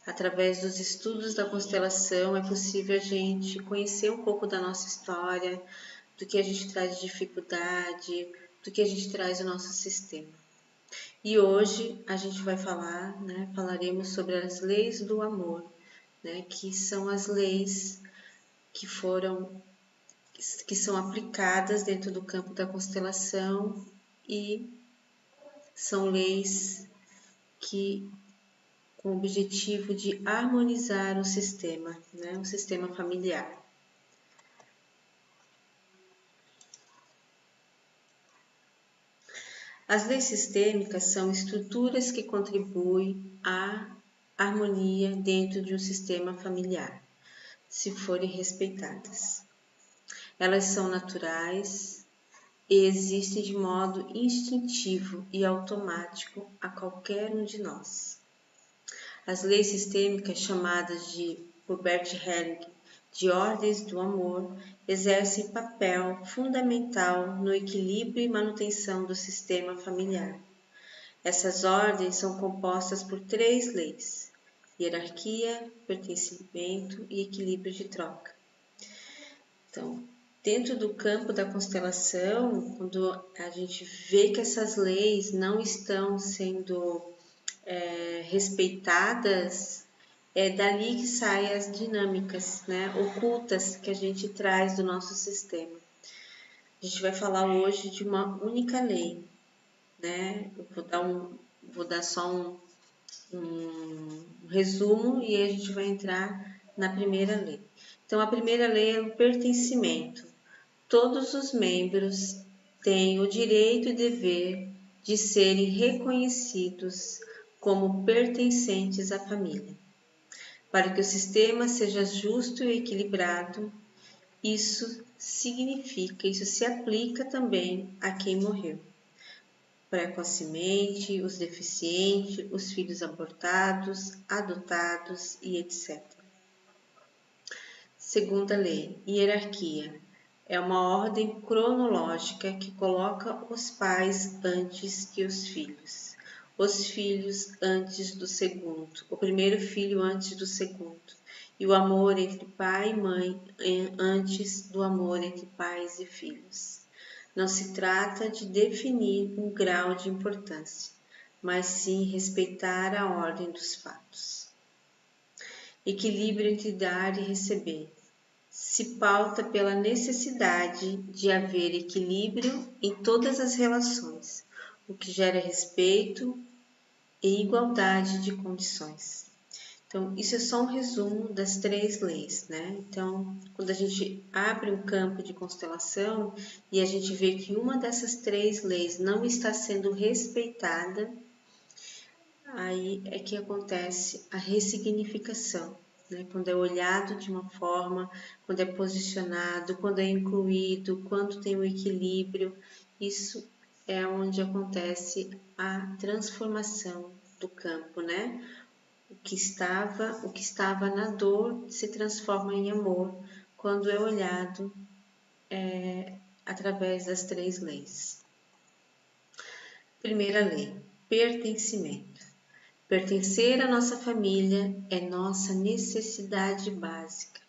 Através dos estudos da constelação é possível a gente conhecer um pouco da nossa história, do que a gente traz de dificuldade, do que a gente traz no nosso sistema. E hoje a gente vai falar, né, falaremos sobre as leis do amor, né, que são as leis que são aplicadas dentro do campo da constelação e são leis que com o objetivo de harmonizar o sistema, né, o sistema familiar. As leis sistêmicas são estruturas que contribuem à harmonia dentro de um sistema familiar, se forem respeitadas. Elas são naturais e existem de modo instintivo e automático a qualquer um de nós. As leis sistêmicas, chamadas por Bert Helling de ordens do amor, exercem papel fundamental no equilíbrio e manutenção do sistema familiar. Essas ordens são compostas por 3 leis: hierarquia, pertencimento e equilíbrio de troca. Então, dentro do campo da constelação, quando a gente vê que essas leis não estão sendo respeitadas, é dali que saem as dinâmicas, né, ocultas que a gente traz do nosso sistema. A gente vai falar hoje de uma única lei, né? Eu vou dar só um resumo e aí a gente vai entrar na primeira lei. Então, a primeira lei é o pertencimento. Todos os membros têm o direito e dever de serem reconhecidos como pertencentes à família. Para que o sistema seja justo e equilibrado, isso se aplica também a quem morreu precocemente, os deficientes, os filhos abortados, adotados e etc. Segunda lei, hierarquia. É uma ordem cronológica que coloca os pais antes que os filhos antes do segundo, o primeiro filho antes do segundo, e o amor entre pai e mãe antes do amor entre pais e filhos. Não se trata de definir um grau de importância, mas sim respeitar a ordem dos fatos. Equilíbrio entre dar e receber. Se pauta pela necessidade de haver equilíbrio em todas as relações, o que gera respeito e igualdade de condições. Então, isso é só um resumo das 3 leis, né? Então, quando a gente abre um campo de constelação e a gente vê que uma dessas 3 leis não está sendo respeitada, aí é que acontece a ressignificação, né? Quando é olhado de uma forma, quando é posicionado, quando é incluído, quando tem o equilíbrio, isso é onde acontece a transformação do campo, né? O que estava na dor se transforma em amor quando é olhado através das 3 leis. Primeira lei, pertencimento. Pertencer à nossa família é nossa necessidade básica.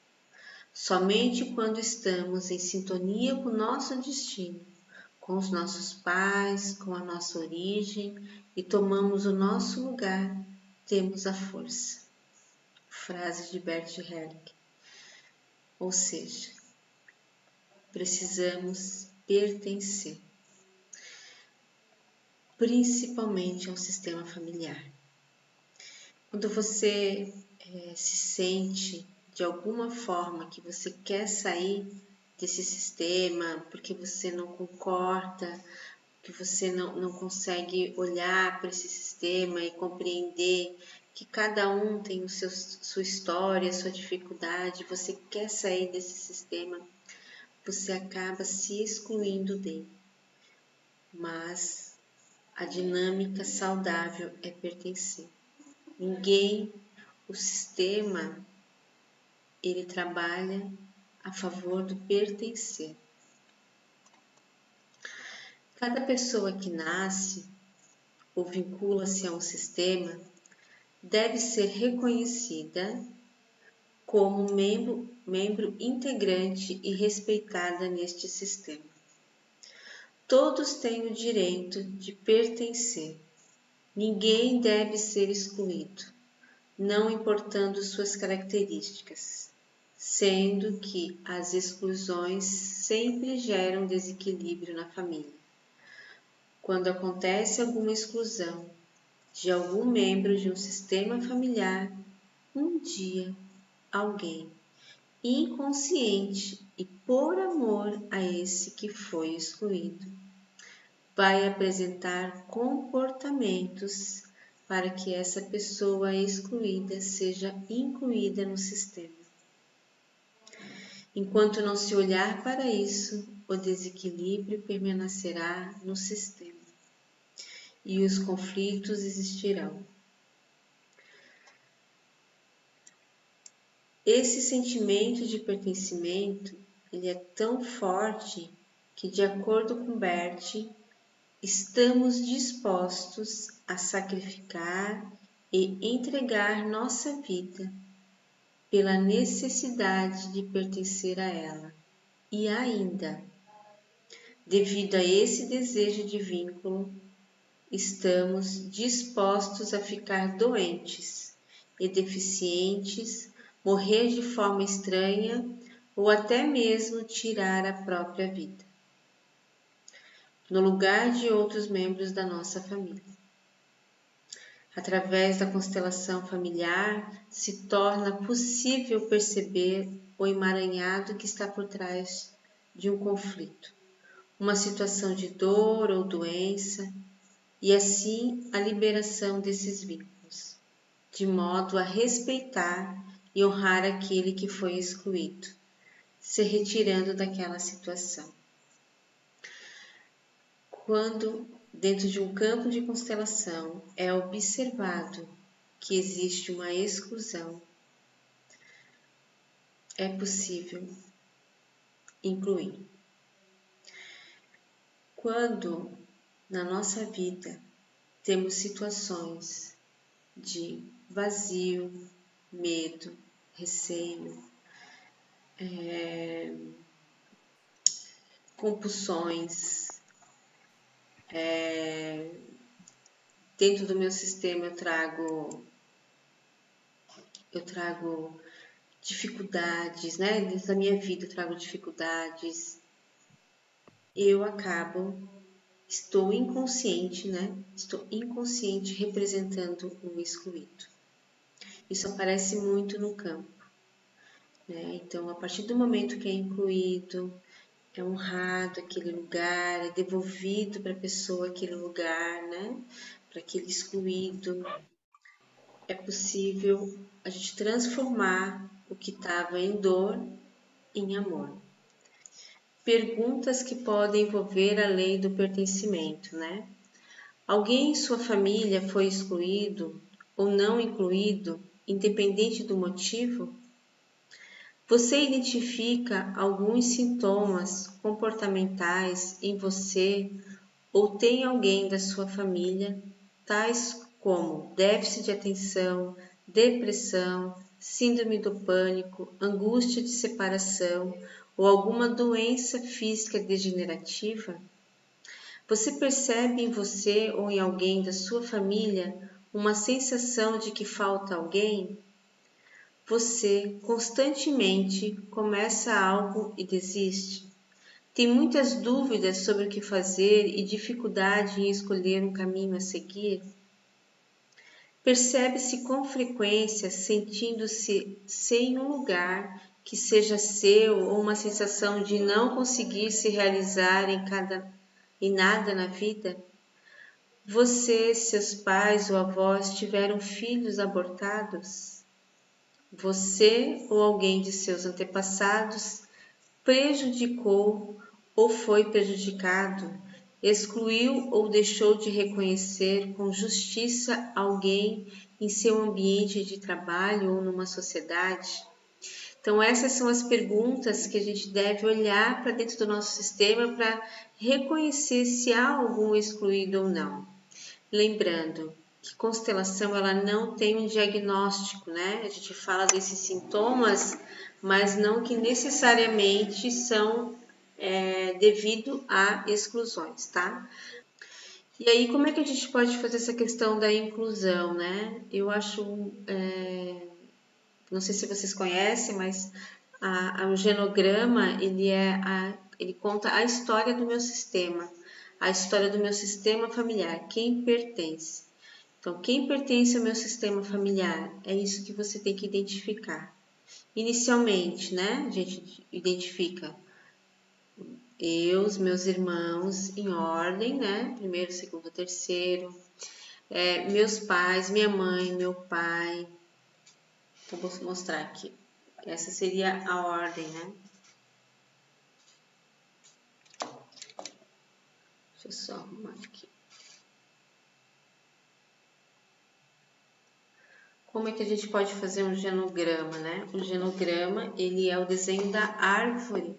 Somente quando estamos em sintonia com o nosso destino, com os nossos pais, com a nossa origem e tomamos o nosso lugar, temos a força. Frase de Bert Helling. Ou seja, precisamos pertencer, principalmente ao sistema familiar. Quando você se sente de alguma forma que você quer sair desse sistema porque você não concorda, que você não consegue olhar para esse sistema e compreender que cada um tem sua história, sua dificuldade, você quer sair desse sistema, você acaba se excluindo dele. Mas a dinâmica saudável é pertencer. O sistema, ele trabalha a favor do pertencer. Cada pessoa que nasce ou vincula-se a um sistema deve ser reconhecida como membro integrante e respeitada neste sistema. Todos têm o direito de pertencer. Ninguém deve ser excluído, não importando suas características, sendo que as exclusões sempre geram desequilíbrio na família. Quando acontece alguma exclusão de algum membro de um sistema familiar, um dia alguém, inconsciente e por amor a esse que foi excluído, vai apresentar comportamentos para que essa pessoa excluída seja incluída no sistema. Enquanto não se olhar para isso, o desequilíbrio permanecerá no sistema e os conflitos existirão. Esse sentimento de pertencimento, ele é tão forte que, de acordo com Bert, estamos dispostos a sacrificar e entregar nossa vida pela necessidade de pertencer a ela. E ainda, devido a esse desejo de vínculo, estamos dispostos a ficar doentes e deficientes, morrer de forma estranha ou até mesmo tirar a própria vida, no lugar de outros membros da nossa família. Através da constelação familiar, se torna possível perceber o emaranhado que está por trás de um conflito, uma situação de dor ou doença, e assim a liberação desses vínculos, de modo a respeitar e honrar aquele que foi excluído, se retirando daquela situação. Quando, dentro de um campo de constelação, é observado que existe uma exclusão, é possível incluir. Quando na nossa vida temos situações de vazio, medo, receio, compulsões, dentro do meu sistema eu trago dificuldades, né? Dentro da minha vida eu trago dificuldades. Estou inconsciente, né? Estou inconsciente representando o excluído. Isso aparece muito no campo, né? Então, a partir do momento que é incluído, é honrado aquele lugar, é devolvido para a pessoa aquele lugar, né? Para aquele excluído, é possível a gente transformar o que estava em dor em amor. Perguntas que podem envolver a lei do pertencimento, né? Alguém em sua família foi excluído ou não incluído, independente do motivo? Você identifica alguns sintomas comportamentais em você ou tem alguém da sua família, tais como déficit de atenção, depressão, síndrome do pânico, angústia de separação ou alguma doença física degenerativa? Você percebe em você ou em alguém da sua família uma sensação de que falta alguém? Você constantemente começa algo e desiste? Tem muitas dúvidas sobre o que fazer e dificuldade em escolher um caminho a seguir? Percebe-se com frequência sentindo-se sem um lugar que seja seu ou uma sensação de não conseguir se realizar em nada na vida? Você, seus pais ou avós tiveram filhos abortados? Você ou alguém de seus antepassados prejudicou ou foi prejudicado, excluiu ou deixou de reconhecer com justiça alguém em seu ambiente de trabalho ou numa sociedade? Então, essas são as perguntas que a gente deve olhar para dentro do nosso sistema para reconhecer se há algum excluído ou não. Lembrando, que constelação ela não tem um diagnóstico, né? A gente fala desses sintomas, mas não que necessariamente são devido a exclusões, tá? E aí, como é que a gente pode fazer essa questão da inclusão, né? Eu acho, não sei se vocês conhecem, mas o genograma, ele conta a história do meu sistema, a história do meu sistema familiar, quem pertence. Então, quem pertence ao meu sistema familiar? É isso que você tem que identificar. Inicialmente, né? A gente identifica eu, os meus irmãos em ordem, né? Primeiro, segundo, terceiro. Meus pais, minha mãe, meu pai. Então, vou mostrar aqui. Essa seria a ordem, né? Deixa eu só arrumar aqui. Como é que a gente pode fazer um genograma, né? O genograma, ele é o desenho da árvore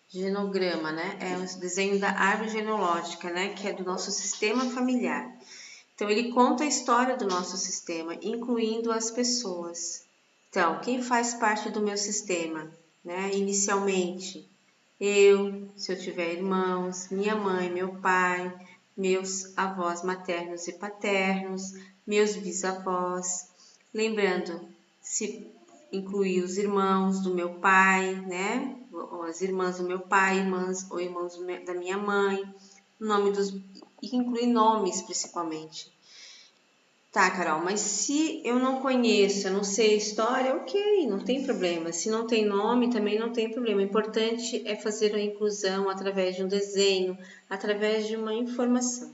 genograma, né? É o desenho da árvore genealógica, né? Que é do nosso sistema familiar. Então, ele conta a história do nosso sistema, incluindo as pessoas. Então, quem faz parte do meu sistema, né? Inicialmente, eu, se eu tiver irmãos, minha mãe, meu pai, meus avós maternos e paternos, meus bisavós. Lembrando, se incluir os irmãos do meu pai, né? Ou as irmãs do meu pai, irmãs ou irmãos da minha mãe, nome dos e incluir nomes principalmente. Tá, Carol, mas se eu não conheço, eu não sei a história, ok, não tem problema. Se não tem nome, também não tem problema. O importante é fazer a inclusão através de um desenho, através de uma informação.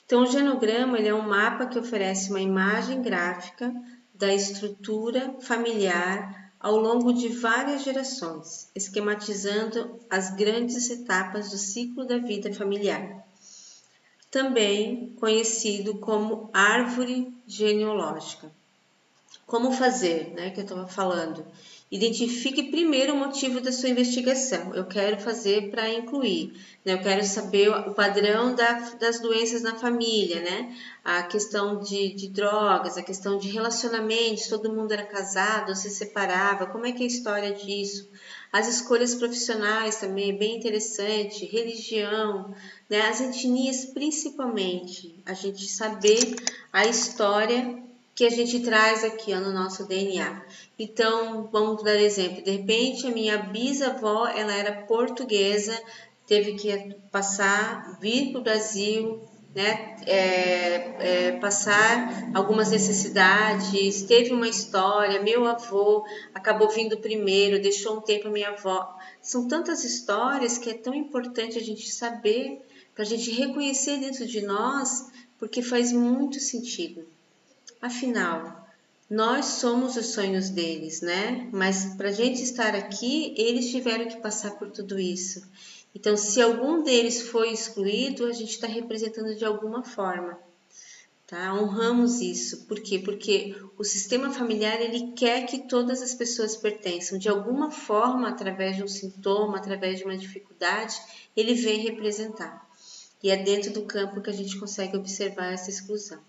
Então, o genograma ele é um mapa que oferece uma imagem gráfica da estrutura familiar ao longo de várias gerações, esquematizando as grandes etapas do ciclo da vida familiar. Também conhecido como árvore genealógica. Como fazer, né, que eu estava falando? Identifique primeiro o motivo da sua investigação. Eu quero fazer para incluir, né? Eu quero saber o padrão das doenças na família, né? A questão de drogas, a questão de relacionamentos, todo mundo era casado, se separava, como é que é a história disso? As escolhas profissionais também é bem interessante, religião, né? As etnias principalmente, a gente saber a história que a gente traz aqui ó, no nosso DNA. Então, vamos dar exemplo. De repente, a minha bisavó, ela era portuguesa, teve que vir para o Brasil, né? Passar algumas necessidades, teve uma história. Meu avô acabou vindo primeiro, deixou um tempo a minha avó. São tantas histórias que é tão importante a gente saber, para a gente reconhecer dentro de nós, porque faz muito sentido. Afinal, nós somos os sonhos deles, né? Mas para a gente estar aqui, eles tiveram que passar por tudo isso. Então, se algum deles foi excluído, a gente está representando de alguma forma, tá? Honramos isso. Por quê? Porque o sistema familiar ele quer que todas as pessoas pertençam. De alguma forma, através de um sintoma, através de uma dificuldade, ele vem representar. E é dentro do campo que a gente consegue observar essa exclusão.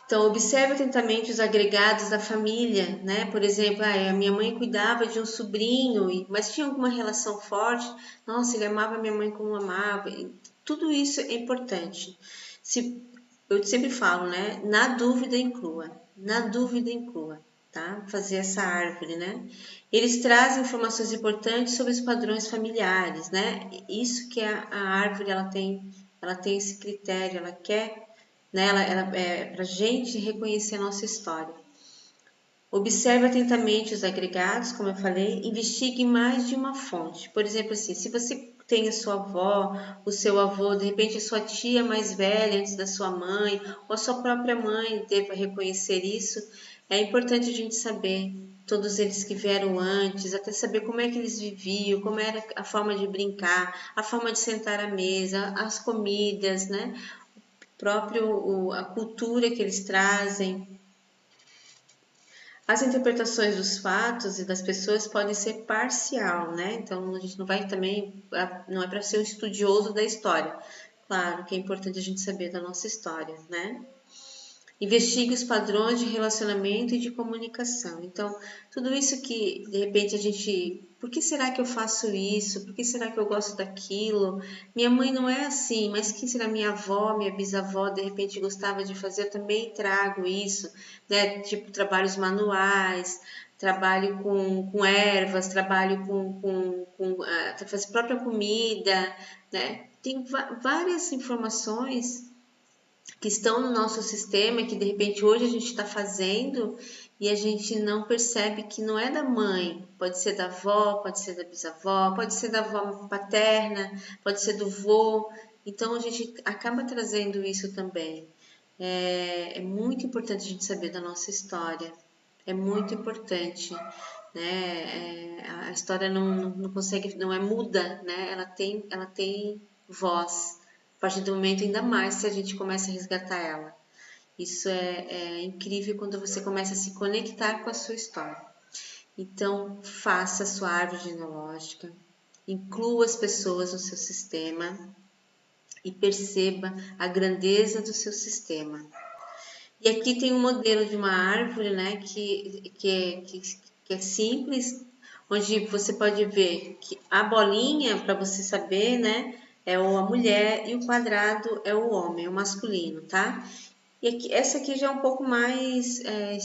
Então, observe atentamente os agregados da família, né? Por exemplo, a minha mãe cuidava de um sobrinho, mas tinha alguma relação forte. Nossa, ele amava minha mãe como amava. Tudo isso é importante. Eu sempre falo, né? Na dúvida, inclua. Na dúvida, inclua, tá? Fazer essa árvore, né? Eles trazem informações importantes sobre os padrões familiares, né? Isso que a árvore, ela tem esse critério, ela quer, né? Ela é para a gente reconhecer a nossa história. Observe atentamente os agregados, como eu falei, investigue mais de uma fonte. Por exemplo, assim, se você tem a sua avó, o seu avô, de repente a sua tia mais velha antes da sua mãe, ou a sua própria mãe deva reconhecer isso, é importante a gente saber, todos eles que vieram antes, até saber como é que eles viviam, como era a forma de brincar, a forma de sentar à mesa, as comidas, né? A cultura que eles trazem. As interpretações dos fatos e das pessoas podem ser parcial, né? Então a gente não vai também, não é para ser um estudioso da história. Claro que é importante a gente saber da nossa história, né? Investigue os padrões de relacionamento e de comunicação. Então, tudo isso que de repente a gente, por que será que eu faço isso? Por que será que eu gosto daquilo? Minha mãe não é assim, mas quem será minha avó, minha bisavó, de repente gostava de fazer? Eu também trago isso, né? Tipo trabalhos manuais, trabalho com ervas, trabalho com fazer própria comida, né? Tem várias informações que estão no nosso sistema e que de repente hoje a gente está fazendo e a gente não percebe que não é da mãe, pode ser da avó, pode ser da bisavó, pode ser da avó paterna, pode ser do vô, então a gente acaba trazendo isso também. É muito importante a gente saber da nossa história, é muito importante, né? A história não consegue, não é muda, né? Ela tem voz. A partir do momento, ainda mais se a gente começa a resgatar ela. Isso é incrível quando você começa a se conectar com a sua história. Então, faça a sua árvore genealógica, inclua as pessoas no seu sistema e perceba a grandeza do seu sistema. E aqui tem um modelo de uma árvore, né, que é simples, onde você pode ver que a bolinha, para você saber, né, é a mulher e o quadrado é o homem, o masculino, tá? E aqui, essa aqui já é um pouco mais, é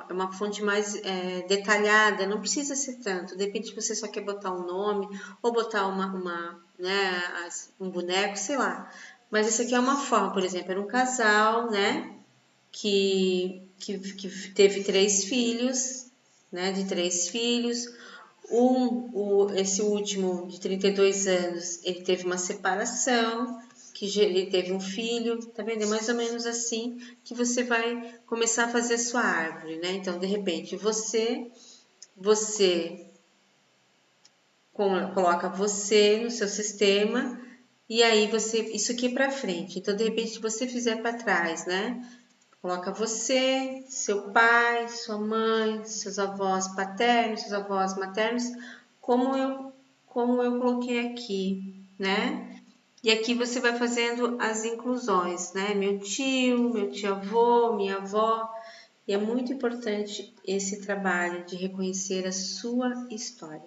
uma fonte mais detalhada, não precisa ser tanto. De repente você só quer botar um nome ou botar né, um boneco, sei lá. Mas essa aqui é uma forma, por exemplo, era um casal, né, que teve 3 filhos, né, de 3 filhos. Esse último, de 32 anos, ele teve uma separação, que ele teve um filho, tá vendo? É mais ou menos assim que você vai começar a fazer a sua árvore, né? Então, de repente, você coloca você no seu sistema e aí isso aqui para frente. Então, de repente, se você fizer para trás, né? Coloca você, seu pai, sua mãe, seus avós paternos, seus avós maternos, como eu coloquei aqui, né? E aqui você vai fazendo as inclusões, né? Meu tio avô, minha avó. E é muito importante esse trabalho de reconhecer a sua história.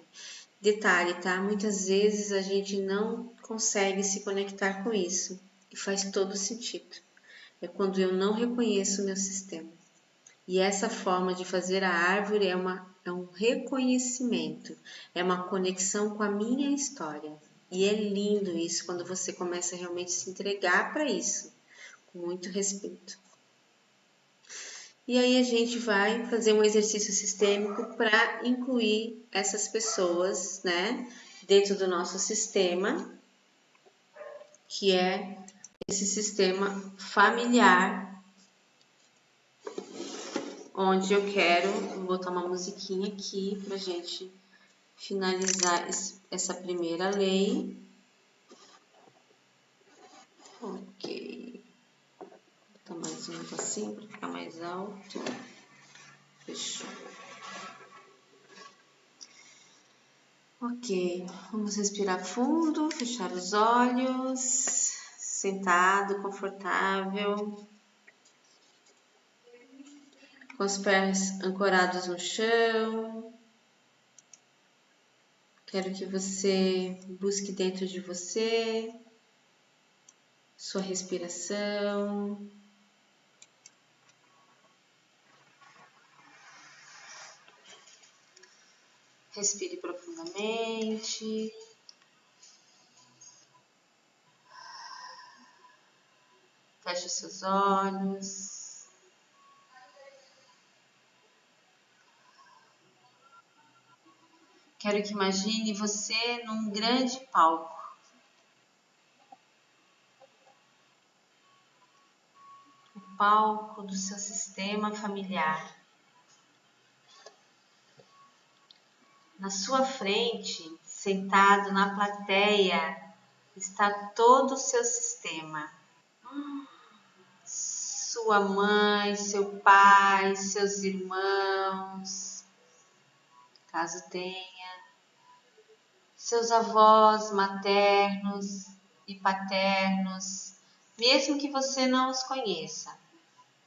Detalhe, tá? Muitas vezes a gente não consegue se conectar com isso e faz todo sentido. É quando eu não reconheço o meu sistema. E essa forma de fazer a árvore é um reconhecimento, é uma conexão com a minha história. E é lindo isso quando você começa a realmente se entregar para isso, com muito respeito. E aí a gente vai fazer um exercício sistêmico para incluir essas pessoas, né, dentro do nosso sistema, que é esse sistema familiar, onde eu quero, vou botar uma musiquinha aqui pra gente finalizar essa primeira lei. Ok. Vou botar mais um assim para ficar mais alto. Fechou. Ok, vamos respirar fundo, fechar os olhos, sentado, confortável, com os pés ancorados no chão. Quero que você busque dentro de você sua respiração. Respire profundamente. Feche seus olhos. Quero que imagine você num grande palco. O palco do seu sistema familiar. Na sua frente, sentado na plateia, está todo o seu sistema. sua mãe, seu pai, seus irmãos, caso tenha, seus avós maternos e paternos, mesmo que você não os conheça.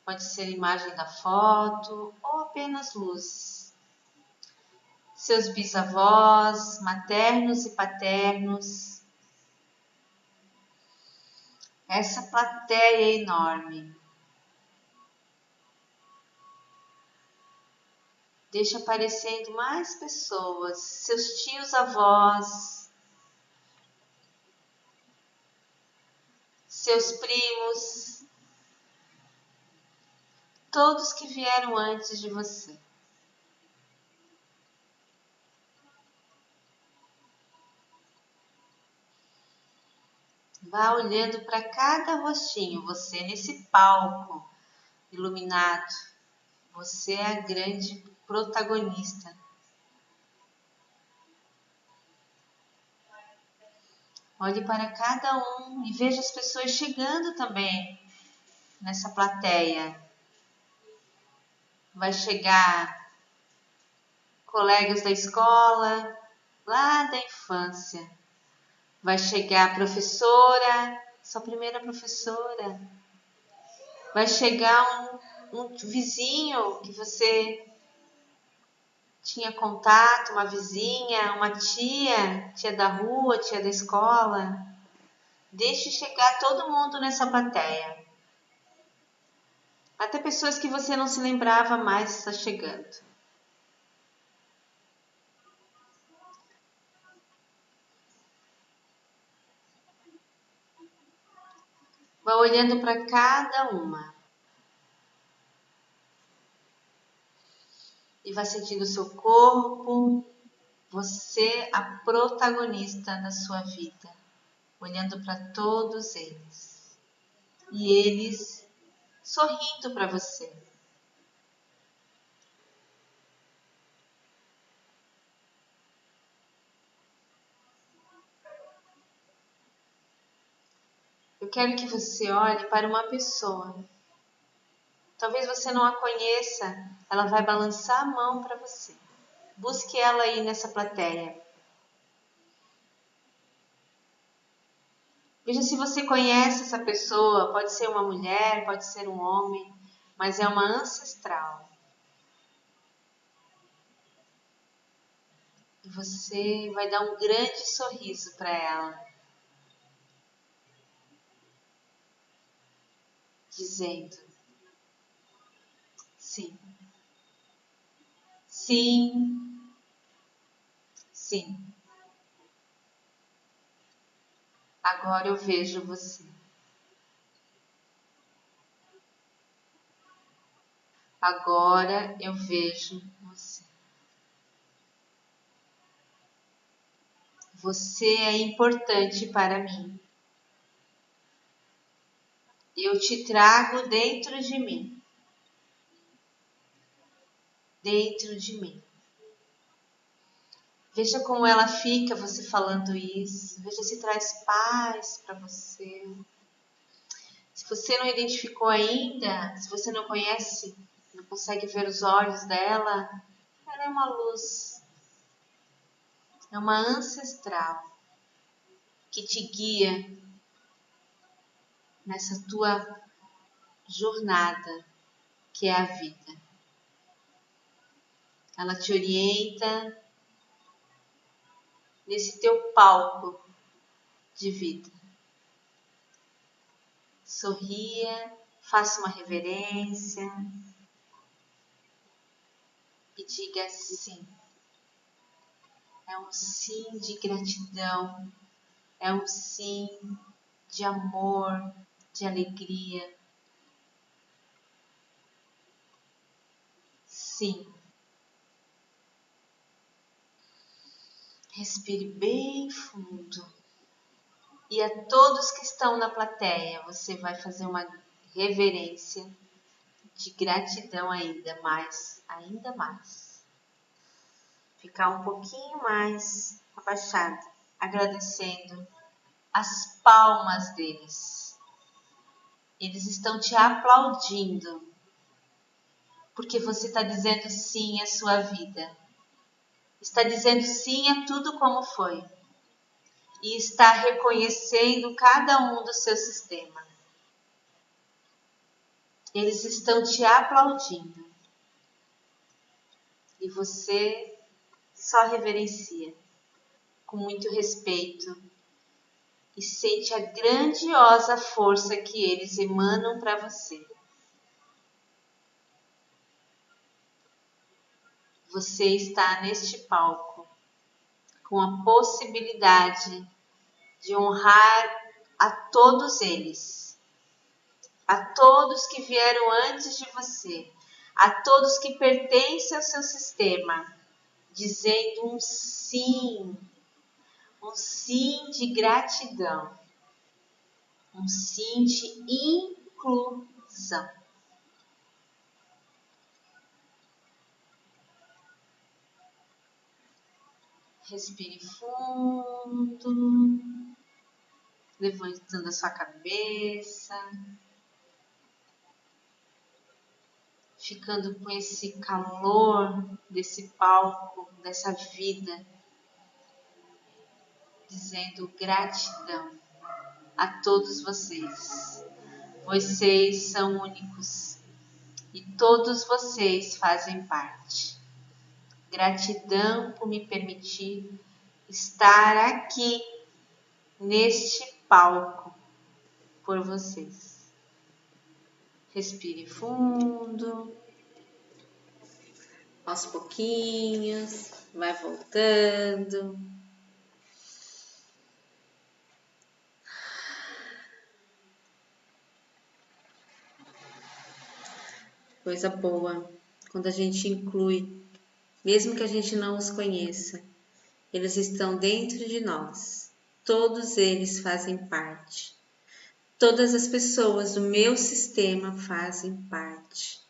Pode ser imagem da foto ou apenas luzes. Seus bisavós maternos e paternos. Essa plateia é enorme. Deixa aparecendo mais pessoas, seus tios avós, seus primos, todos que vieram antes de você. Vá olhando para cada rostinho, você nesse palco iluminado, você é a grande protagonista. Olhe para cada um e veja as pessoas chegando também nessa plateia. Vai chegar colegas da escola, lá da infância. Vai chegar a professora, sua primeira professora. Vai chegar um vizinho que você tinha contato, uma vizinha, uma tia da rua, tia da escola. Deixe chegar todo mundo nessa plateia. Até pessoas que você não se lembrava mais está chegando. Vá olhando para cada uma. E vá sentindo o seu corpo, você a protagonista da sua vida. Olhando para todos eles. E eles sorrindo para você. Eu quero que você olhe para uma pessoa. Talvez você não a conheça, ela vai balançar a mão para você. Busque ela aí nessa plateia. Veja se você conhece essa pessoa, pode ser uma mulher, pode ser um homem, mas é uma ancestral. E você vai dar um grande sorriso para ela, dizendo: sim, sim, sim. Agora eu vejo você. Agora eu vejo você. Você é importante para mim. Eu te trago dentro de mim. Dentro de mim. Veja como ela fica você falando isso. Veja se traz paz para você. Se você não identificou ainda, se você não conhece, não consegue ver os olhos dela, ela é uma luz. É uma ancestral que te guia nessa tua jornada que é a vida. Ela te orienta nesse teu palco de vida. Sorria, faça uma reverência e diga sim. É um sim de gratidão, é um sim de amor, de alegria. Sim. Respire bem fundo. E a todos que estão na plateia, você vai fazer uma reverência de gratidão ainda mais. Ficar um pouquinho mais abaixado, agradecendo as palmas deles. Eles estão te aplaudindo, porque você está dizendo sim à sua vida. Está dizendo sim a tudo como foi. E está reconhecendo cada um do seu sistema. Eles estão te aplaudindo. E você só reverencia com muito respeito e sente a grandiosa força que eles emanam para você. Você está neste palco com a possibilidade de honrar a todos eles, a todos que vieram antes de você, a todos que pertencem ao seu sistema, dizendo um sim de gratidão, um sim de inclusão. Respire fundo, levantando a sua cabeça, ficando com esse calor desse palco, dessa vida, dizendo gratidão a todos vocês. Vocês são únicos e todos vocês fazem parte. Gratidão por me permitir estar aqui neste palco por vocês. Respire fundo, aos pouquinhos, vai voltando. Coisa boa, quando a gente inclui, mesmo que a gente não os conheça, eles estão dentro de nós, todos eles fazem parte. Todas as pessoas do meu sistema fazem parte.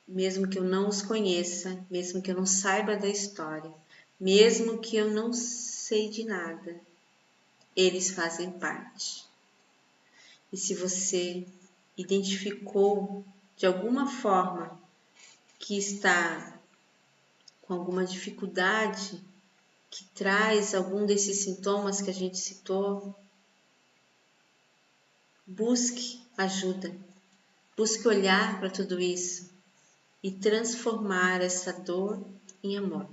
Mesmo que eu não os conheça, mesmo que eu não saiba da história, mesmo que eu não sei de nada, eles fazem parte. E se você identificou de alguma forma que está com alguma dificuldade, que traz algum desses sintomas que a gente citou, busque ajuda, busque olhar para tudo isso e transformar essa dor em amor.